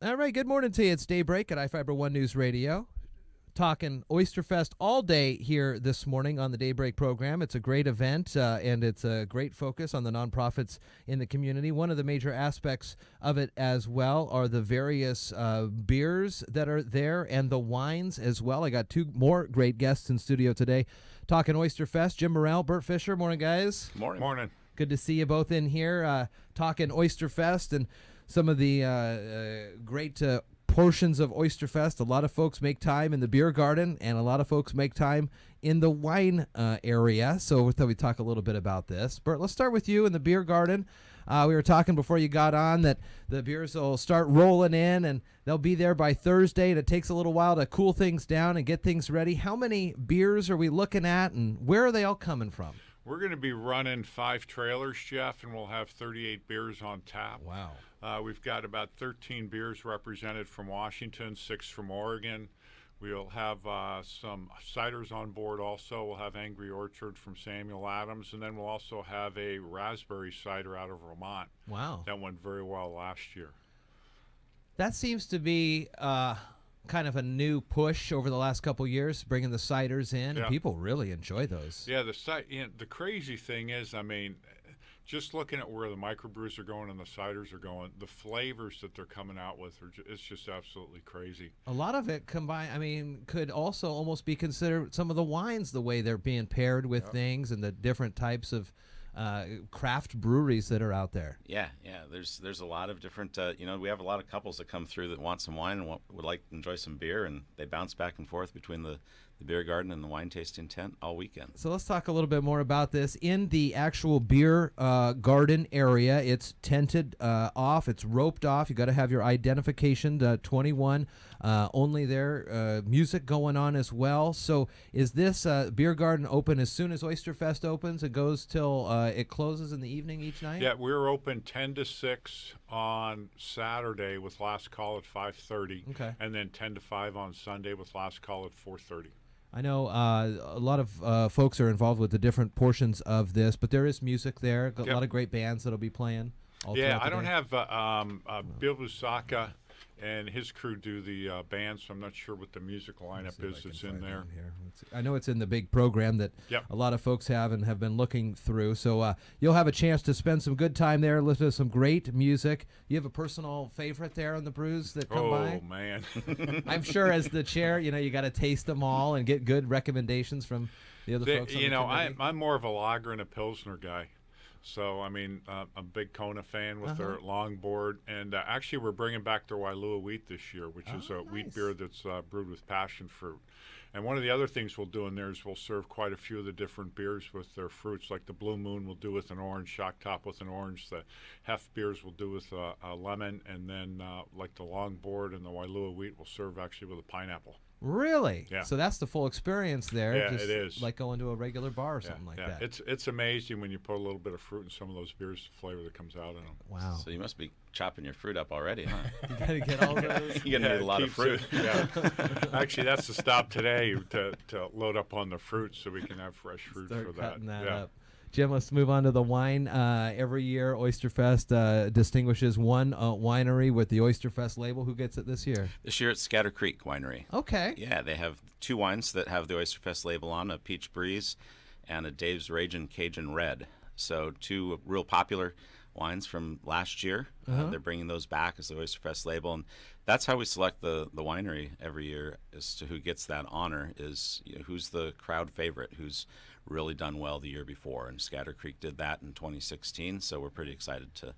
All right, good morning to you. It's Daybreak at iFiber One News Radio. Talking Oysterfest all day here this morning on the Daybreak program. It's a great event, and it's a great focus on the nonprofits in the community. One of the major aspects of it as well are the various beers that are there and the wines as well. I got two more great guests in studio today talking Oysterfest. Jim Morrell, Bert Fisher. Morning, guys. Morning. Morning. Good to see you both in here talking Oysterfest and some of the great portions of Oysterfest. A lot of folks make time in the beer garden, and a lot of folks make time in the wine area. So we thought we'd talk a little bit about this. Bert, let's start with you in the beer garden. We were talking before you got on that the beers will start rolling in, and they'll be there by Thursday, and it takes a little while to cool things down and get things ready. How many beers are we looking at, and where are they all coming from? We're going to be running 5 trailers, Jeff, and we'll have 38 beers on tap. Wow. We've got about 13 beers represented from Washington, 6 from Oregon. We'll have some ciders on board also. We'll have Angry Orchard from Samuel Adams, and then we'll also have a raspberry cider out of Vermont. Wow. That went very well last year. That seems to be kind of a new push over the last couple years, bringing the ciders in. Yeah. And people really enjoy those. Yeah, the crazy thing is, I mean, just looking at where the microbrews are going and the ciders are going, the flavors that they're coming out with, it's just absolutely crazy. A lot of it could also almost be considered some of the wines, the way they're being paired with things and the different types of craft breweries that are out there. Yeah. There's a lot of different. We have a lot of couples that come through that want some wine and would like to enjoy some beer, and they bounce back and forth between the beer garden and the wine tasting tent all weekend. So let's talk a little bit more about this. In the actual beer garden area, it's tented off. It's roped off. You got to have your identification, 21 only there. Music going on as well. So is this beer garden open as soon as Oysterfest opens? It goes till it closes in the evening each night? Yeah, we're open 10 to 6 on Saturday with last call at 5:30. Okay. And then 10 to 5 on Sunday with last call at 4:30. I know a lot of folks are involved with the different portions of this, but there is music there. A lot of great bands that'll be playing. Yeah, I don't have Bill Busaka and his crew do the band, so I'm not sure what the music lineup is that's in there. I know it's in the big program that Yep. a lot of folks have and have been looking through. So you'll have a chance to spend some good time there, listen to some great music. You have a personal favorite there on the brews that come by? Oh, man. I'm sure as the chair, you got to taste them all and get good recommendations from the other folks on the committee. I'm more of a lager and a Pilsner guy. So, I mean, I'm a big Kona fan with their longboard. And actually, we're bringing back their Wailua wheat this year, which is a wheat beer that's brewed with passion fruit. And one of the other things we'll do in there is we'll serve quite a few of the different beers with their fruits. Like the Blue Moon we'll do with an orange, Shock Top with an orange. The Hef beers we'll do with a lemon. And then like the longboard and the Wailua wheat we'll serve actually with a pineapple. Really? Yeah. So that's the full experience there. Yeah, just it is. like going to a regular bar or something like that. It's amazing when you put a little bit of fruit in some of those beers, the flavor that comes out in them. Wow. So you must be chopping your fruit up already, huh? You got to get all those. You're gonna need a lot of fruit. Yeah. Actually, that's the stop today to load up on the fruit so we can have fresh fruit Start for cutting that yeah. up. Jim, let's move on to the wine. Every year, Oysterfest distinguishes one winery with the Oysterfest label. Who gets it this year? This year it's Scatter Creek Winery. Okay. Yeah, they have 2 wines that have the Oysterfest label on, a Peach Breeze and a Dave's Ragin' Cajun Red. So 2 real popular wines from last year. They're bringing those back as the Oysterfest label, and that's how we select the winery every year as to who gets that honor, is who's the crowd favorite, who's really done well the year before. And Scatter Creek did that in 2016, so we're pretty excited to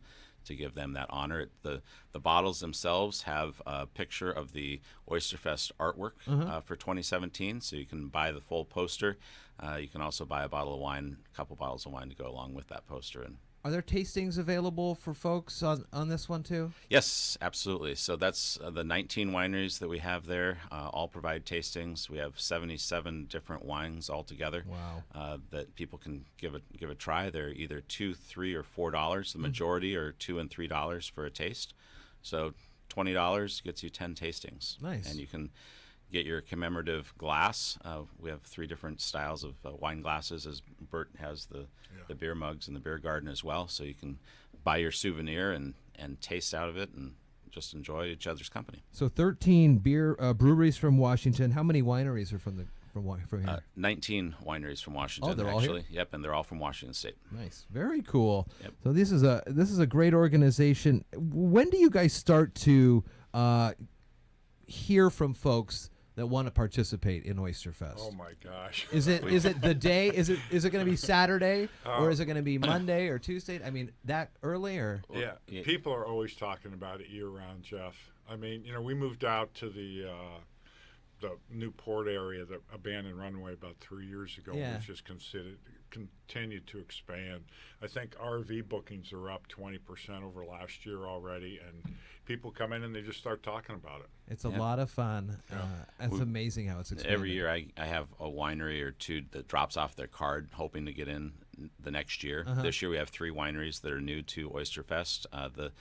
give them that honor. The bottles themselves have a picture of the Oysterfest artwork for 2017, so you can buy the full poster. You can also buy a bottle of wine, a couple bottles of wine to go along with that poster. And Are there tastings available for folks on this one too? yes, absolutely. So that's the 19 wineries that we have there. All provide tastings. We have 77 different wines altogether. Wow. That people can give a try. They're either $2, $3, or $4. The majority are $2 and $3 for a taste. So $20 gets you 10 tastings. Nice. And you can get your commemorative glass. We have 3 different styles of wine glasses, as Bert has the beer mugs in the beer garden as well. So you can buy your souvenir and taste out of it and just enjoy each other's company. So 13 breweries from Washington. How many wineries are from here? 19 wineries from Washington. Oh, they're all actually. here? Yep, and they're all from Washington State. Nice, very cool. Yep. So this is a great organization. When do you guys start to hear from folks that want to participate in Oysterfest? Oh my gosh! Is it the day? Is it going to be Saturday or is it going to be Monday or Tuesday? I mean, that early or? Yeah, people are always talking about it year round, Jeff. I mean, we moved out to the Newport area, the abandoned runway, about 3 years ago. Yeah. Which just continued to expand. I think RV bookings are up 20% over last year already, and people come in and they just start talking about it. It's a lot of fun. It's amazing how it's expanded. Every year I have a winery or two that drops off their card hoping to get in the next year. This year we have 3 wineries that are new to Oysterfest. The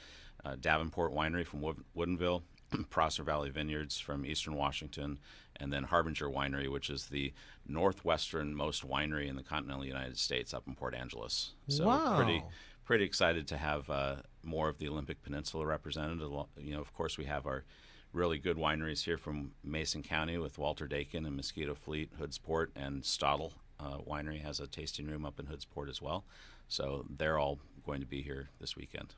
Davenport Winery from Woodinville, Prosser Valley Vineyards from Eastern Washington, and then Harbinger Winery, which is the northwesternmost winery in the continental United States, up in Port Angeles. So wow. pretty excited to have more of the Olympic Peninsula represented. Of course, we have our really good wineries here from Mason County with Walter Dakin and Mosquito Fleet, Hoodsport, and Stottle Winery has a tasting room up in Hoodsport as well. So they're all going to be here this weekend.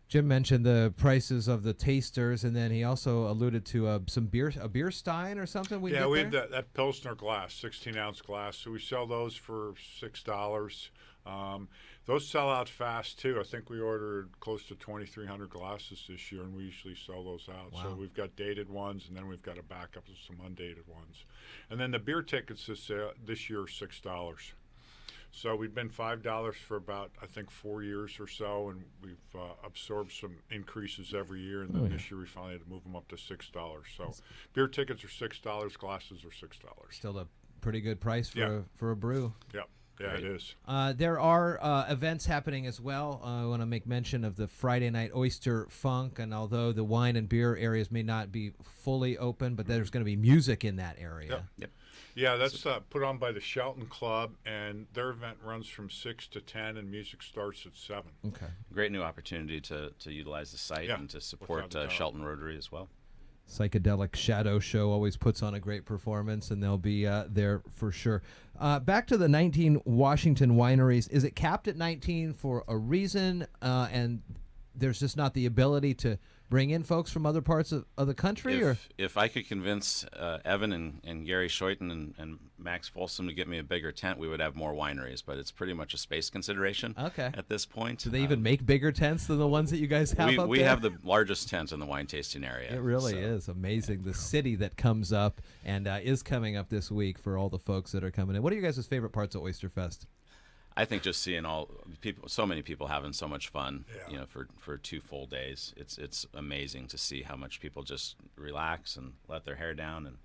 Jim mentioned the prices of the tasters, and then he also alluded to a beer stein or something. We have that Pilsner glass, 16-ounce glass. So we sell those for $6. Those sell out fast too. I think we ordered close to 2,300 glasses this year, and we usually sell those out. Wow. So we've got dated ones, and then we've got a backup of some undated ones. And then the beer tickets this year are $6. So we've been $5 for about, I think, 4 years or so, and we've absorbed some increases every year. And then this year we finally had to move them up to $6. So beer tickets are $6, glasses are $6. Still a pretty good price for a brew. Yep. Yeah, it is. There are events happening as well. I want to make mention of the Friday night Oyster Funk, and although the wine and beer areas may not be fully open, but there's going to be music in that area. Yep. Yeah, that's put on by the Shelton Club, and their event runs from 6 to 10, and music starts at 7. Okay. Great new opportunity to utilize the site and to support Shelton Rotary as well. Psychedelic Shadow Show always puts on a great performance, and they'll be there for sure. Back to the 19 Washington wineries. Is it capped at 19 for a reason, and there's just not the ability to bring in folks from other parts of the country? If I could convince Evan and Gary Schoiten and Max Folsom to get me a bigger tent, we would have more wineries, but it's pretty much a space consideration at this point. Do they even make bigger tents than the ones that you guys have up we there? have the largest tent in the wine tasting area. It really is amazing, the city that comes up and is coming up this week for all the folks that are coming in. What are you guys' favorite parts of Oysterfest? I think just seeing so many people having so much fun, for 2 full days. It's amazing to see how much people just relax and let their hair down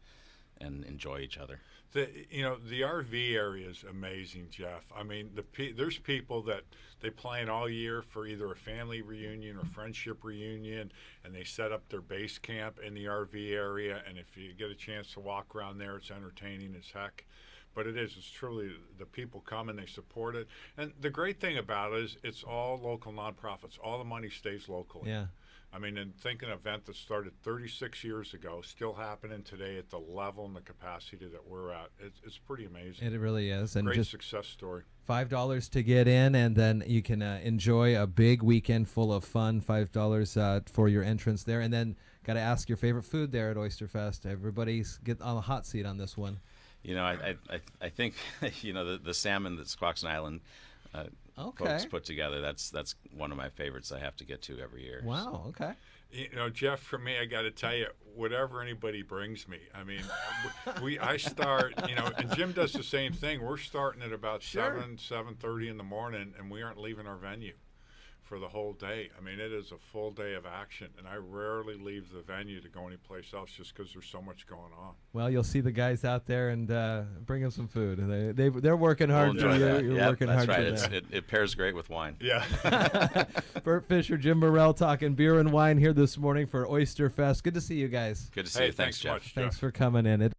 and enjoy each other. The RV area is amazing, Jeff. I mean, there's people that they plan all year for either a family reunion or friendship reunion, and they set up their base camp in the RV area. And if you get a chance to walk around there, it's entertaining as heck. But it's truly, the people come and they support it. And the great thing about it is it's all local nonprofits. All the money stays locally. Yeah. I mean, and think an event that started 36 years ago, still happening today at the level and the capacity that we're at. It's pretty amazing. It really is. And great success story. $5 to get in, and then you can enjoy a big weekend full of fun. $5 for your entrance there. And then got to ask your favorite food there at Oysterfest. Everybody's get on the hot seat on this one. I think the salmon that Squaxin Island folks put together. That's one of my favorites. I have to get to every year. Wow. So. Okay. Jeff, for me, I got to tell you, whatever anybody brings me. I mean, I start. And Jim does the same thing. We're starting at about 7:30 in the morning, and we aren't leaving our venue for the whole day. I mean, it is a full day of action, and I rarely leave the venue to go anyplace else just because there's so much going on. Well, you'll see the guys out there and bring them some food. They're working hard for you. You're working hard for them. It pairs great with wine. Yeah. Bert Fisher, Jim Morrell talking beer and wine here this morning for Oysterfest. Good to see you guys. Good to see you. Thanks, Jeff. Much, Thanks for coming in.